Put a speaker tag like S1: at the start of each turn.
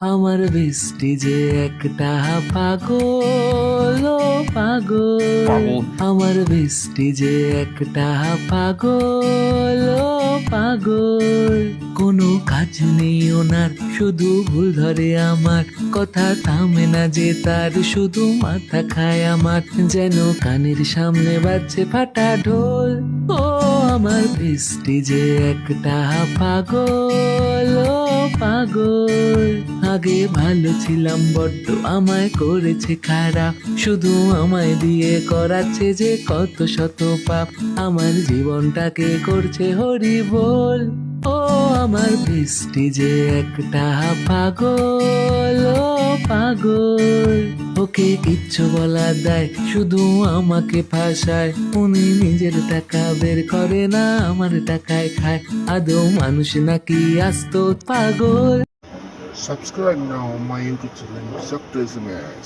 S1: আমার বৃষ্টি যে একটা পাগল, ও পাগল।
S2: পাগল।
S1: আমার বৃষ্টি যে একটা পাগল, ও পাগল। কোনো কাজ নেই ওনার, শুধু ভুল ধরে আমার। কথা থামে না যে তার, শুধু মাথা খায় আমার। যেন কানের সামনে বাজছে ফাটা ঢোল। ও আমার বৃষ্টি যে একটা পাগল, ও পাগল। আগে ভালো ছিলাম বড্ড, আমায় করেছে খারাপ। শুধু আমায় দিয়ে করাচ্ছে যে কত শত পাপ। আমার জীবনটাকে করছে হরিবোল। ও আমার বৃষ্টি যে একটা পাগল, ও পাগল। ওকে কিচ্ছু বলার দায়, শুধু আমাকে ফাঁসায়। উনি নিজের টাকা বের করে না, আমার টাকায় খায়। আদৌ মানুষ নাকি আস্ত পাগল।
S3: Subscribe now on my YouTube channel, Dr. Ismail.